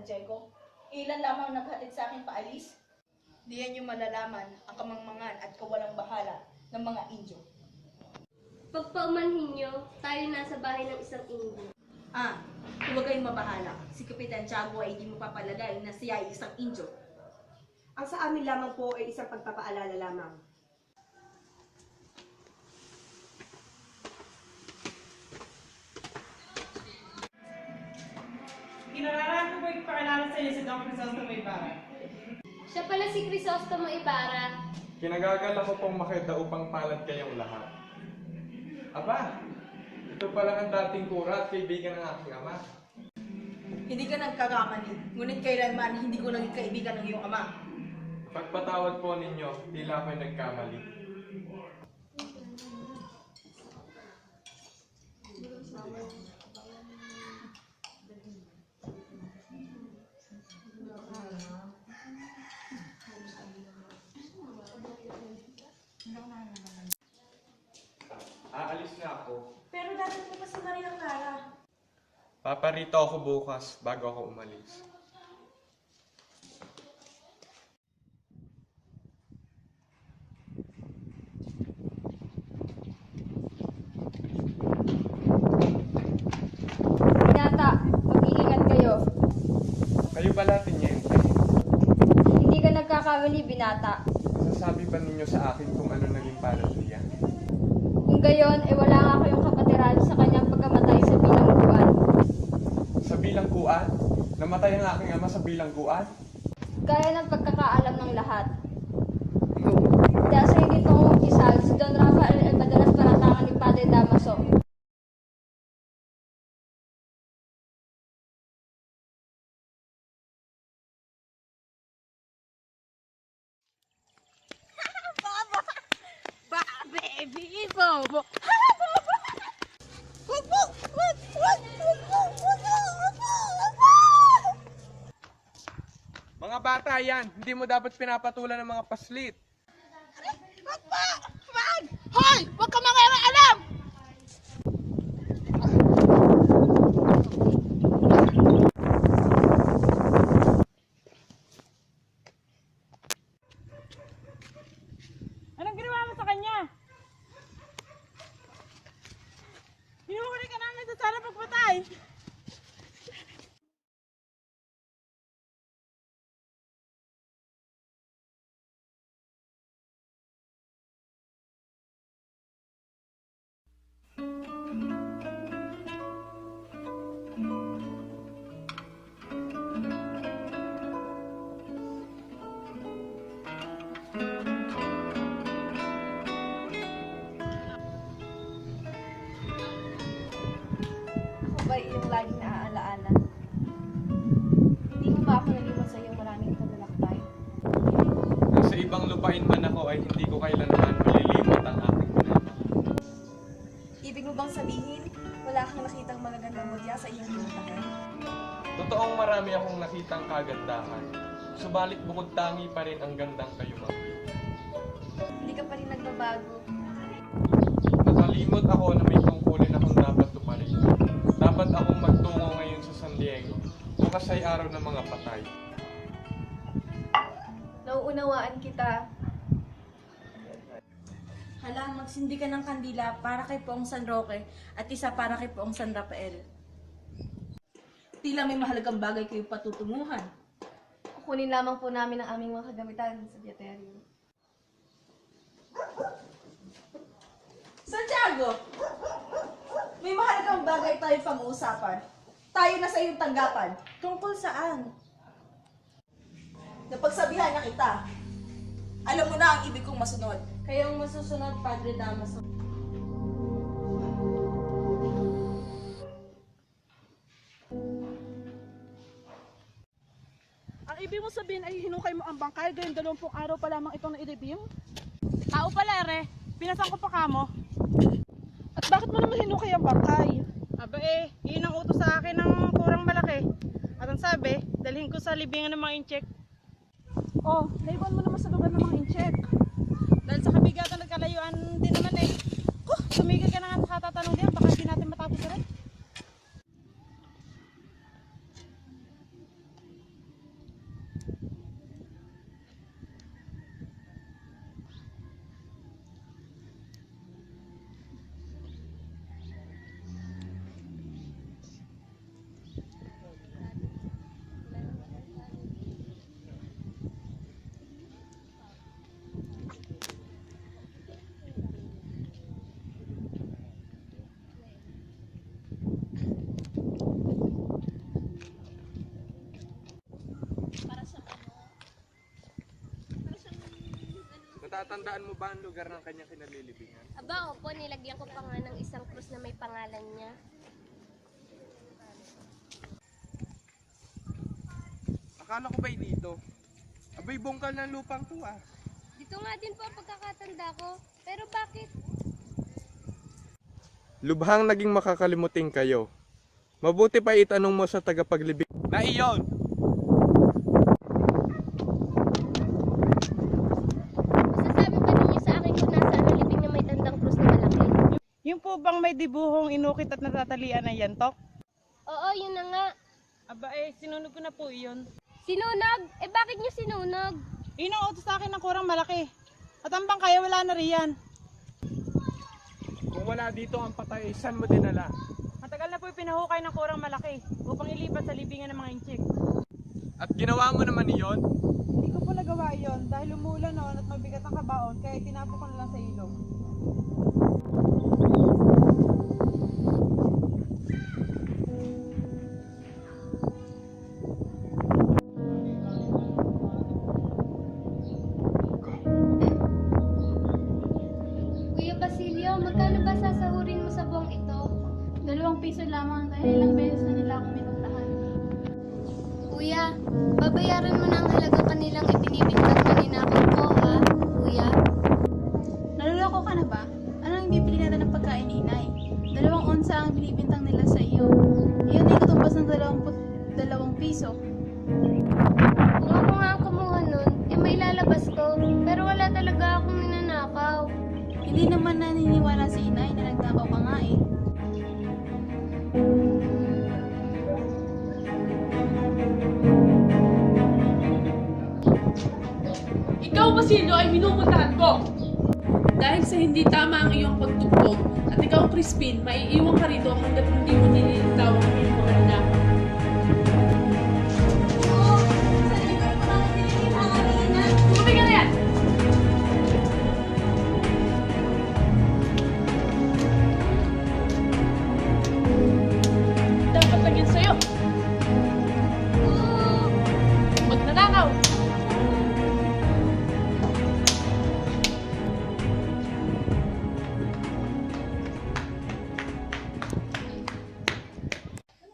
Diego. Ilan lamang naghatid sa akin paalis? Diyan yung malalaman ang kamangmangan at kawalang bahala ng mga Indio. Pagpaumanhin nyo, tayo nasa bahay ng isang Indio. Huwag kayong mabahala. Si Kapitan Tiago ay hindi mo papalagay na siya ay isang Indio. Ang sa amin lamang po ay isang pagpapaalala lamang. Kinararahan ko po ipakilala sa inyo si Don Crisostomo Ibarra. Siya pala si Crisostomo Ibarra. Kinagagala ko pong makita upang palad kayong lahat. Aba, ito pala ang dating kura at kaibigan ng aking ama. Hindi ka nagkakamali, ngunit kailanman hindi ko naging kaibigan ng iyong ama. Pagpatawad po ninyo, tila ako'y nagkamali. Aalis na ako. Pero dati mo pa si Maria Clara. Paparito ako bukas bago ako umalis. Binata, mag-iingat kayo. Kayo pala, Teniente. Hindi ka nagkakamali, binata. Sasabi ba ninyo sa akin kung ano naging palad niya? Kung gayon, wala nga kayong kapatiran sa kanyang pagkamatay sa bilangguan. Sa bilangguan? Namatay ang aking ama sa bilangguan? Gaya ng pagkakaalam ng lahat. Dahil sa hindi itong isal, si Don Rafael ay madalas paratangan ni Padre Damaso. Baby, bobo! Mga bata yan, hindi mo dapat pinapatulan ng mga paslit. Hoy! Huwag ka mga alam! Anong ginawa mo sa kanya? Hinuhuli ka namin sa sana pagpatay. Ako ba iyong laging naaalaala? Hindi mo ba ako naliwan sa iyong maraming talalakbay? Nasa ibang lupain man ako ay hindi ko kailanman malilimot ang aking pinama. Ibig mo bang sabihin, wala kang nakitang magagandang mudya sa iyong pinuntahan? Totoong marami akong nakitang kagandahan. Subalit bukod tangi pa rin ang gandang kayumanggi. Hindi ka pa rin nagbabago. Nakalimot ako na may tungkulin akong dapat tuparin. Dapat akong magtungo ngayon sa San Diego. Bukas ay araw ng mga patay. Nauunawaan kita. Hala, magsindi ka ng kandila para kay Poong San Roque at isa para kay Poong San Rafael. Tila may mahalagang bagay kayo patutunguhan. Kukunin lamang po namin ang aming mga kagamitan sa dieteryo. Santiago! May mahalagang bagay tayo pag-uusapan. Tayo na sa iyong tanggapan. Tungkol saan? Napagsabihan na kita. Alam mo na ang ibig kong masunod. Kayong masusunod, Padre Damaso. Ang ibig mo sabihin ay hinukay mo ang bangkay, gayong 20 araw pa lamang itong naireview? Tao pala, Re. Pinasan ko pa kamo. At bakit mo naman hinukay ang bangkay? Aba yun ang utos sa akin ng kurang malaki. At ang sabi, dalhin ko sa libingan ng mga incheck. Oh, naiwan mo naman sa lugar ng mga incheck. Dahil sa kabigatan at kalayuan din naman tumigil ka na nga nakatatanong diyan, baka hindi natin matapos rin. Natatandaan mo ba ang lugar ng kanyang kinalilibingan? Aba, opo, nilagyan ko pa nga ng isang krus na may pangalan niya. Akala ko ba'y dito? Abay, bungkal ng lupang to ah. Dito nga din po ang pagkakatanda ko. Pero bakit? Lubhang naging makakalimutin kayo. Mabuti pa itanong mo sa tagapaglibing na iyon. Masasabi ba ninyo sa akin kung nasaan ang libing na may tandang krus na malaki? Yung po bang may dibuhong inukit at natatalian ng yantok? Oo, yun na nga. Aba sinunog ko na po iyon. Sinunog? Eh bakit niyo sinunog? Yun ang utos sa akin ng kurang malaki. At ang bangkay wala na riyan. Kung wala dito ang patay, saan mo dinala? Matagal na po pinahukay ng kurang malaki upang ilipat sa libingan ng mga inchik. At ginawa mo naman iyon? Hindi ko po nagawa iyon dahil umulan noon at mabigat ang kabaon kaya tinapo ko na lang sa ilog. Kuya Basilio, magkano ba sasahurin mo sa buwang ito? 2 piso lamang dahil ilang beses na nila ako minuntahan. Kuya, babayaran mo na ang halagang kanilang ibinibintang na ninakaw ko, ha? Kuya? Naluloko ka na ba? Anong bibili natin ng pagkain ni inay? 2 onsa ang binibintang nila sa iyo. Iyon ay katumbas ng 2 piso. Kung ako nga ang kumuha nun, eh may lalabas ko. Pero wala talaga akong ninanakaw. Hindi naman naniniwala si inay na nagnakaw ka nga eh. Ikaw, Basilio, ay minumultahan ko. Dahil sa hindi tama ang iyong pagtugtog at ikaw, Crispin, maiiwan ka rito hanggat hindi mo nililitawan ang iyong mga anak. Tubig ka na yan! Dapat lang yan sa'yo. Magnanakaw!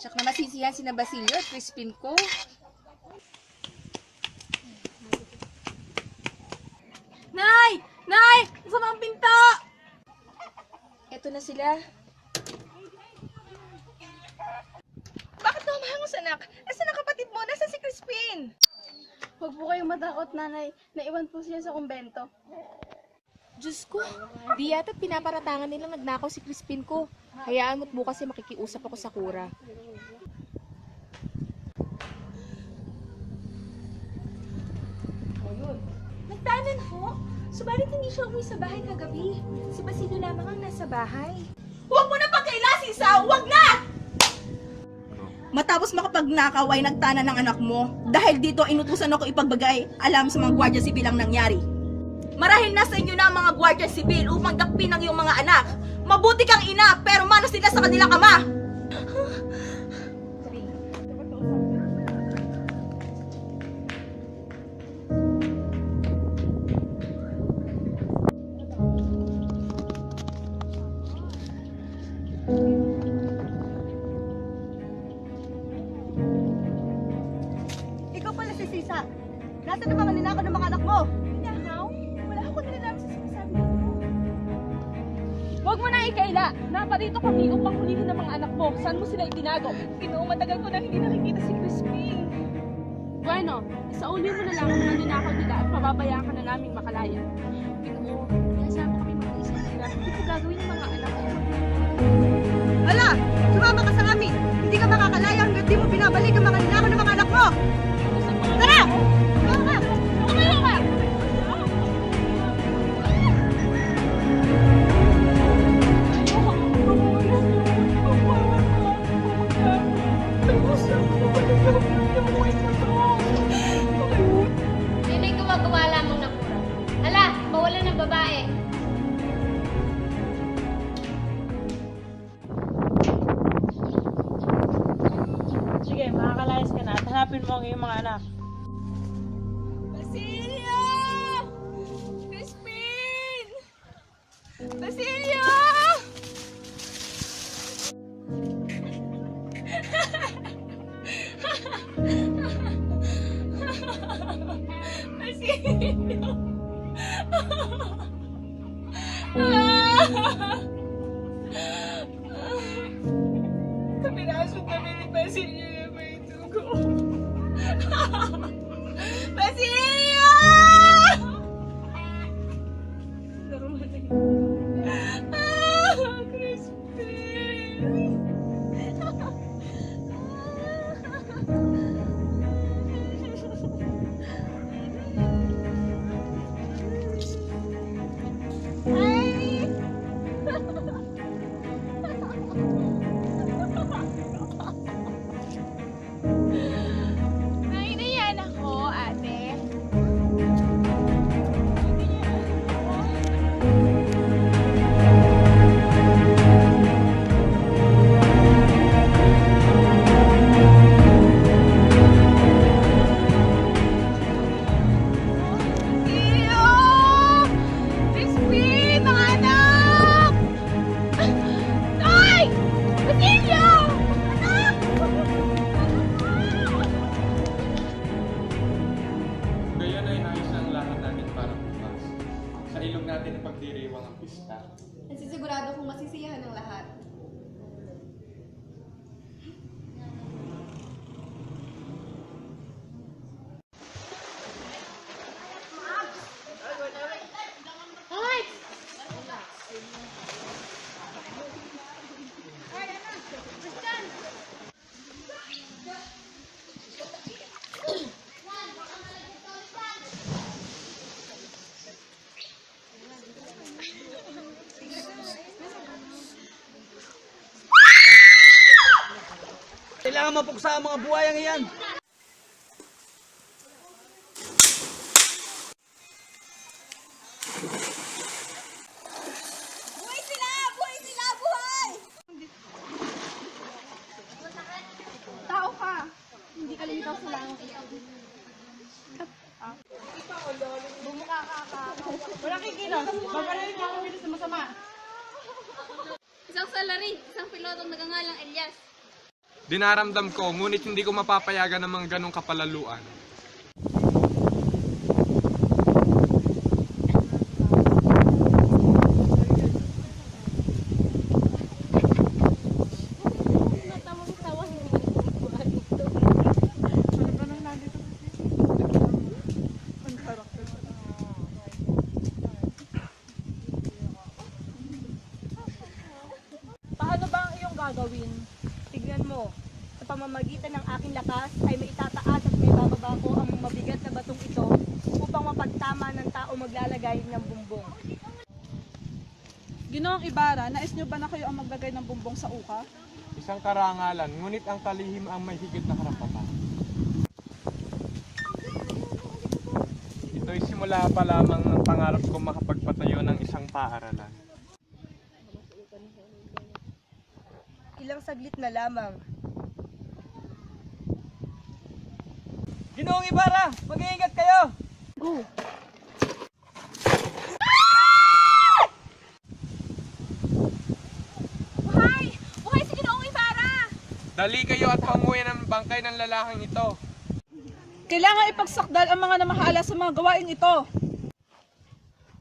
Tsak na masisiyan si na Basilio at Crispin ko. Nay! Nay! Masama ang pinto! Eto na sila. Bakit ka umahangos, anak? Nasaan ang kapatid mo? Nasaan si Crispin? Huwag po kayong matakot, nanay. Naiwan po siya sa kumbento. Diyos ko, di yata't pinaparatangan nilang nagnakaw si Crispin ko. Hayaan mo't bukas ay makikiusap ako sa kura. Nagtanan ho? Subalit hindi siya umuwi sa bahay kagabi. Si Basilio lamang ang nasa bahay. Huwag mo na pagkailasin sa huwag na! Matapos makapagnakaw ay nagtana ng anak mo. Dahil dito inutusan ako ipagbagay alam sa mga gwardiya sibil ang nangyari. Marahil nasa inyo na ang mga gwardiya sibil upang dakpin ang iyong mga anak. Mabuti kang ina pero manos sila sa kanilang ama. Ikaw pala si Sisa. Nasaan na mga ninakaw ng mga anak mo? Ninakaw? Wala ako nilalaman sa sinasabi mo. Huwag mo na ikaila! Naparito kami upang hulihin ng mga anak mo. Saan mo sila itinago? Ginoo, matagal ko na hindi nakikita si Crispin. Bueno, isauli mo na lang ang mga ninakaw nila at pababayaan ka na naming makalaya. Ginoo, nasama kami mag-isa nila. Hindi ko gagawin ng mga anak ko. Hala! Sumama ka sa amin! Hindi ka makakalaya hanggang di mo binabalik ang mga ninakaw ng mga anak mo! Tara! Sumama ka! Tumayo ka! Yan ay gawa-gawa lamang ng kura. Hala, bawalan ng babae. Sige, makakalayas ka na at hanapin mo ang iyong mga anak. Basilio! Crispin! Basilio! Basilio! Kapinasok kami ni Basilio na may dugo. Basilio! Crispin! Nainayan ako, ate. Basilio! Crispin! Mga anak! Ay! Basilio! Anak! Gayon ay ayos ang lahat natin para bukas. Sa ilog natin ipagdiriwang ang pista. Nasisigurado kong masisiyahan ng lahat. Kailangan mapuksa ang mga buhayang iyan. Buhay sila! Buhay sila! Buhay! Tao ka! Hindi ka limitaw sa langit. Bumuka ka. Walang kikilos. Babalayin niya kami sa masama. Isang salari, isang pilotong nagangalang Elias. Dinaramdam ko, ngunit hindi ko mapapayagan ng mga ganong kapalaluan. Paano ba ang iyong gagawin? Tignan mo, sa pamamagitan ng aking lakas ay may itataas at may bababa ko ang mabigat na batong ito upang mapagtama ng tao maglalagay ng bumbong. Ginoong Ibarra, nais niyo ba na kayo ang maglagay ng bumbong sa uka? Isang karangalan, ngunit ang talihim ang may higit na karapatan. Ito'y simula pa lamang ng pangarap ko makapagpatayo ng isang paaralan. Ilang saglit na lamang. Ginoong Ibarra, mag-iingat kayo! Buhay! Buhay si Ginoong Ibarra! Dali kayo at panguhin ang bangkay ng lalaking ito. Kailangan ipagsakdal ang mga namahala sa mga gawain ito.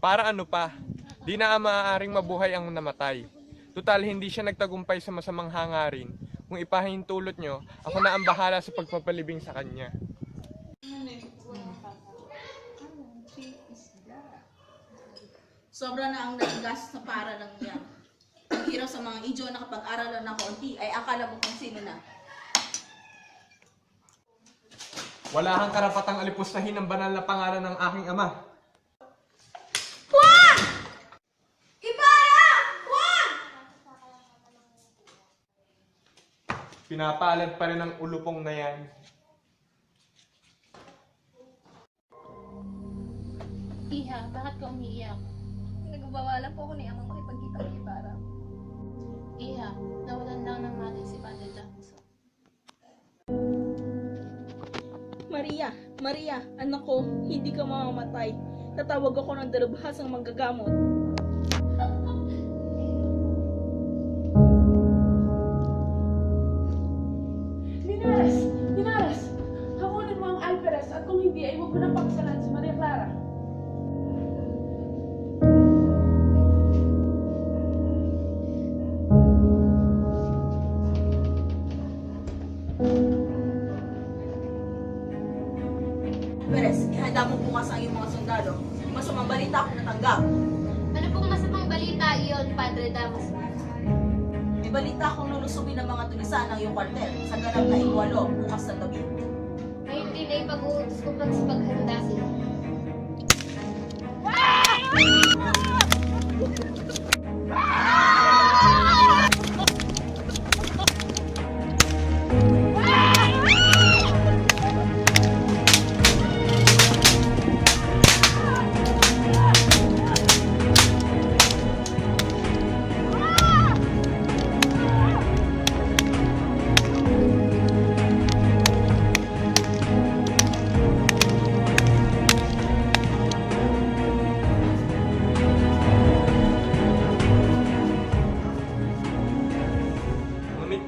Para ano pa? Di na maaaring mabuhay ang namatay. Tutal, hindi siya nagtagumpay sa masamang hangarin. Kung ipahintulot nyo, ako na ang bahala sa pagpapalibing sa kanya. Sobra na ang natigas sa para ng yan. Ang hirap sa mga idyo na kapag aralan ng konti ay akala mo kung sino na. Wala kang karapatang alipustahin ang banal na pangalan ng aking ama. Ibarra! Juan! Pinapalad pa rin ang ulupong na yan. Iha, bakit ka umiiyak? Nagbawalan po ako ni amang makipagkita kay Ibarra. Iha, nawalan lang ng malay si Padre Jackson. Maria, anak ko, hindi ka mamamatay. Tatawag ako ng dalubhasang manggagamot. Don Padre Damos. May balita akong lulusubin ng mga tulisan ng iyong kwartel sa ganap na ikwalo bukas sa gabi. Ngayon din ay pag-uutos ko pagsipaghanda sila.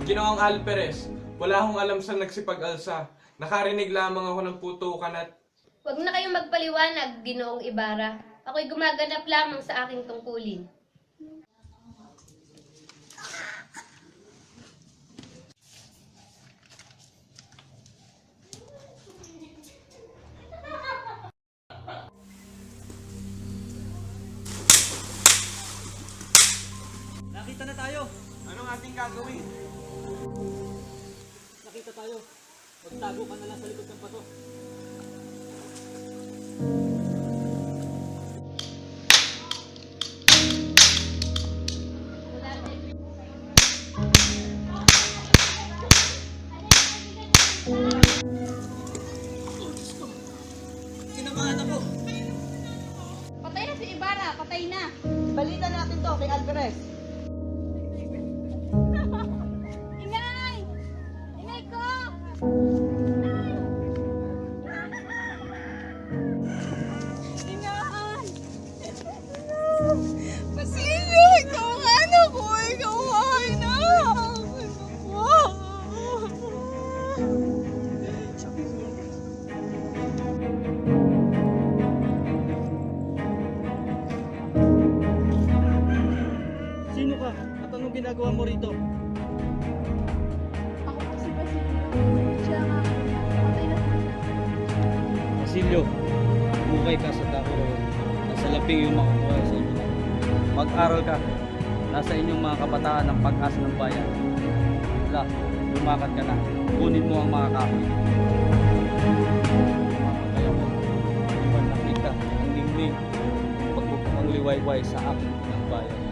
Ginoong Alperes, wala akong alam sa nagsipag-alsa. Nakarinig lamang ako ng putukan at... Huwag na kayong magpaliwanag, Ginoong Ibarra. Ako'y gumaganap lamang sa aking tungkulin. Nakita na tayo. Anong ating gagawin? Nakita tayo. Magtago ka na lang sa likod ng pato. Tinamaan ako. Patay na si Ibarra, patay na. Balita natin to kay Alvarez. Ingay! Ingay ko! Ingay! Basilio, ikaw ang anak ko! Ikaw ang anak! Sino ka? At anong ginagawa mo rito? Ako po si Basilio. Siya nga. Patay na po siya. Basilio, bukay ka sa dako. Nasa laping yung makukuha sa inyo. Mag-aral ka. Nasa inyong mga kabataan ang pag-asa ng bayan. Wala, lumakad ka na. Kunin mo ang mga kahoy. Mamagaya ko. Di ba nakita ang ningning pagpupang liwayway sa aking ng bayan.